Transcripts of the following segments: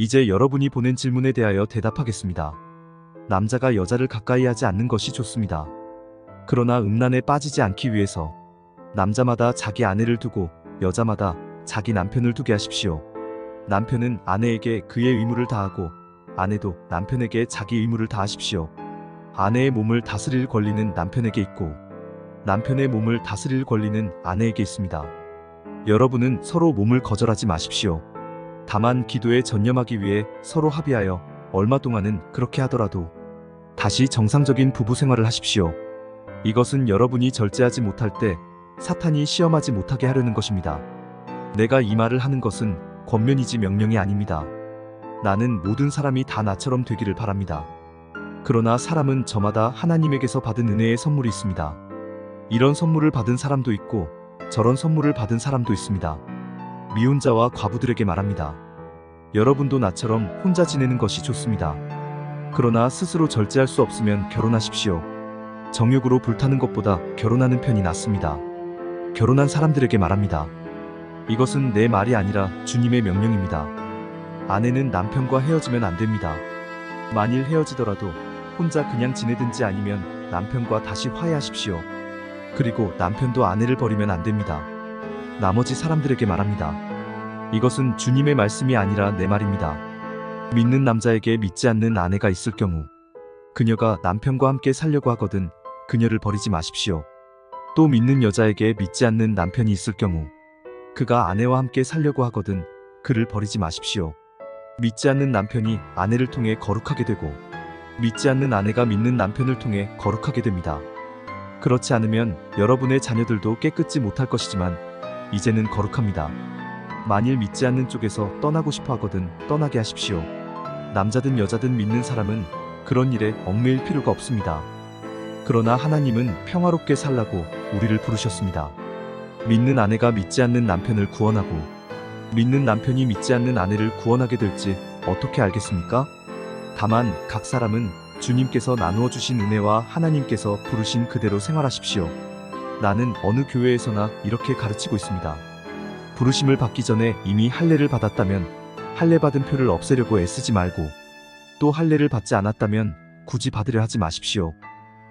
이제 여러분이 보낸 질문에 대하여 대답하겠습니다. 남자가 여자를 가까이 하지 않는 것이 좋습니다. 그러나 음란에 빠지지 않기 위해서 남자마다 자기 아내를 두고 여자마다 자기 남편을 두게 하십시오. 남편은 아내에게 그의 의무를 다하고 아내도 남편에게 자기 의무를 다하십시오. 아내의 몸을 다스릴 권리는 남편에게 있고 남편의 몸을 다스릴 권리는 아내에게 있습니다. 여러분은 서로 몸을 거절하지 마십시오. 다만 기도에 전념하기 위해 서로 합의하여 얼마 동안은 그렇게 하더라도 다시 정상적인 부부 생활을 하십시오. 이것은 여러분이 절제하지 못할 때 사탄이 시험하지 못하게 하려는 것입니다. 내가 이 말을 하는 것은 권면이지 명령이 아닙니다. 나는 모든 사람이 다 나처럼 되기를 바랍니다. 그러나 사람은 저마다 하나님에게서 받은 은혜의 선물이 있습니다. 이런 선물을 받은 사람도 있고 저런 선물을 받은 사람도 있습니다. 미혼자와 과부들에게 말합니다. 여러분도 나처럼 혼자 지내는 것이 좋습니다. 그러나 스스로 절제할 수 없으면 결혼하십시오. 정욕으로 불타는 것보다 결혼하는 편이 낫습니다. 결혼한 사람들에게 말합니다. 이것은 내 말이 아니라 주님의 명령입니다. 아내는 남편과 헤어지면 안 됩니다. 만일 헤어지더라도 혼자 그냥 지내든지 아니면 남편과 다시 화해하십시오. 그리고 남편도 아내를 버리면 안 됩니다. 나머지 사람들에게 말합니다. 이것은 주님의 말씀이 아니라 내 말입니다. 믿는 남자에게 믿지 않는 아내가 있을 경우 그녀가 남편과 함께 살려고 하거든 그녀를 버리지 마십시오. 또 믿는 여자에게 믿지 않는 남편이 있을 경우 그가 아내와 함께 살려고 하거든 그를 버리지 마십시오. 믿지 않는 남편이 아내를 통해 거룩하게 되고 믿지 않는 아내가 믿는 남편을 통해 거룩하게 됩니다. 그렇지 않으면 여러분의 자녀들도 깨끗지 못할 것이지만 이제는 거룩합니다. 만일 믿지 않는 쪽에서 떠나고 싶어 하거든 떠나게 하십시오. 남자든 여자든 믿는 사람은 그런 일에 얽매일 필요가 없습니다. 그러나 하나님은 평화롭게 살라고 우리를 부르셨습니다. 믿는 아내가 믿지 않는 남편을 구원하고 믿는 남편이 믿지 않는 아내를 구원하게 될지 어떻게 알겠습니까? 다만 각 사람은 주님께서 나누어 주신 은혜와 하나님께서 부르신 그대로 생활하십시오. 나는 어느 교회에서나 이렇게 가르치고 있습니다. 부르심을 받기 전에 이미 할례를 받았다면 할례 받은 표를 없애려고 애쓰지 말고 또 할례를 받지 않았다면 굳이 받으려 하지 마십시오.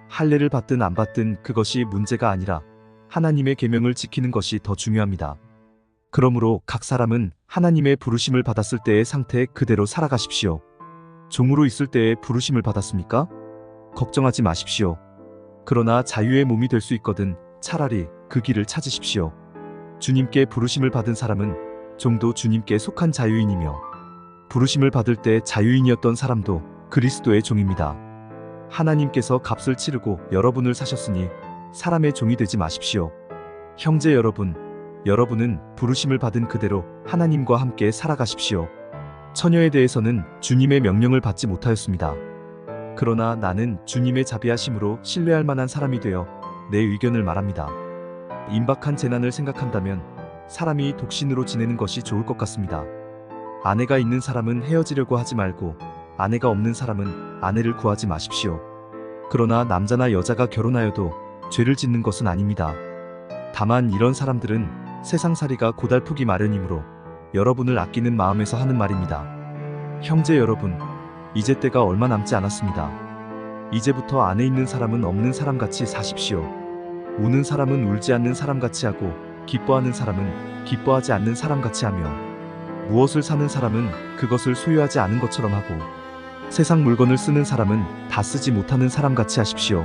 할례를 받든 안 받든 그것이 문제가 아니라 하나님의 계명을 지키는 것이 더 중요합니다. 그러므로 각 사람은 하나님의 부르심을 받았을 때의 상태 그대로 살아가십시오. 종으로 있을 때의 부르심을 받았습니까? 걱정하지 마십시오. 그러나 자유의 몸이 될 수 있거든 차라리 그 길을 찾으십시오. 주님께 부르심을 받은 사람은 종도 주님께 속한 자유인이며 부르심을 받을 때 자유인이었던 사람도 그리스도의 종입니다. 하나님께서 값을 치르고 여러분을 사셨으니 사람의 종이 되지 마십시오. 형제 여러분, 여러분은 부르심을 받은 그대로 하나님과 함께 살아가십시오. 처녀에 대해서는 주님의 명령을 받지 못하였습니다. 그러나 나는 주님의 자비하심으로 신뢰할 만한 사람이 되어 내 의견을 말합니다. 임박한 재난을 생각한다면 사람이 독신으로 지내는 것이 좋을 것 같습니다. 아내가 있는 사람은 헤어지려고 하지 말고 아내가 없는 사람은 아내를 구하지 마십시오. 그러나 남자나 여자가 결혼하여도 죄를 짓는 것은 아닙니다. 다만 이런 사람들은 세상살이가 고달프기 마련이므로 여러분을 아끼는 마음에서 하는 말입니다. 형제 여러분, 이제 때가 얼마 남지 않았습니다. 이제부터 안에 있는 사람은 없는 사람같이 사십시오. 우는 사람은 울지 않는 사람같이 하고 기뻐하는 사람은 기뻐하지 않는 사람같이 하며 무엇을 사는 사람은 그것을 소유하지 않은 것처럼 하고 세상 물건을 쓰는 사람은 다 쓰지 못하는 사람같이 하십시오.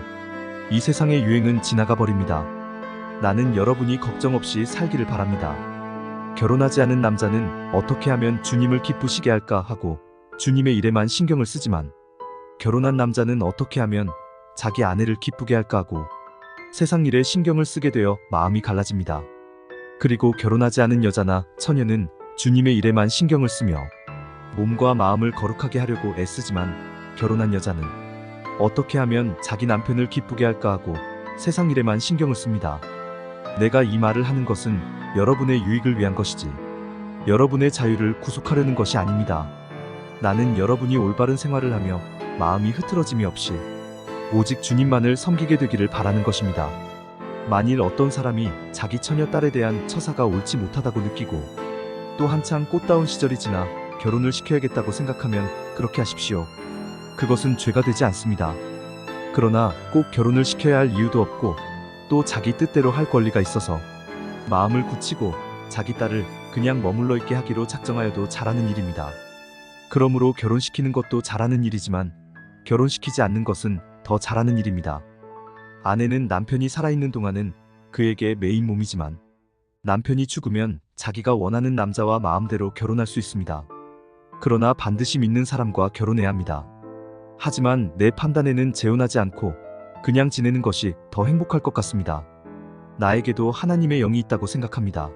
이 세상의 유행은 지나가 버립니다. 나는 여러분이 걱정 없이 살기를 바랍니다. 결혼하지 않은 남자는 어떻게 하면 주님을 기쁘시게 할까 하고 주님의 일에만 신경을 쓰지만 결혼한 남자는 어떻게 하면 자기 아내를 기쁘게 할까 하고 세상 일에 신경을 쓰게 되어 마음이 갈라집니다. 그리고 결혼하지 않은 여자나 처녀는 주님의 일에만 신경을 쓰며 몸과 마음을 거룩하게 하려고 애쓰지만 결혼한 여자는 어떻게 하면 자기 남편을 기쁘게 할까 하고 세상 일에만 신경을 씁니다. 내가 이 말을 하는 것은 여러분의 유익을 위한 것이지 여러분의 자유를 구속하려는 것이 아닙니다. 나는 여러분이 올바른 생활을 하며 마음이 흐트러짐이 없이 오직 주님만을 섬기게 되기를 바라는 것입니다. 만일 어떤 사람이 자기 처녀 딸에 대한 처사가 옳지 못하다고 느끼고 또 한창 꽃다운 시절이 지나 결혼을 시켜야겠다고 생각하면 그렇게 하십시오. 그것은 죄가 되지 않습니다. 그러나 꼭 결혼을 시켜야 할 이유도 없고 또 자기 뜻대로 할 권리가 있어서 마음을 굳히고 자기 딸을 그냥 머물러 있게 하기로 작정하여도 잘하는 일입니다. 그러므로 결혼시키는 것도 잘하는 일이지만 결혼시키지 않는 것은 더 잘하는 일입니다. 아내는 남편이 살아있는 동안은 그에게 매인 몸이지만 남편이 죽으면 자기가 원하는 남자와 마음대로 결혼할 수 있습니다. 그러나 반드시 믿는 사람과 결혼해야 합니다. 하지만 내 판단에는 재혼하지 않고 그냥 지내는 것이 더 행복할 것 같습니다. 나에게도 하나님의 영이 있다고 생각합니다.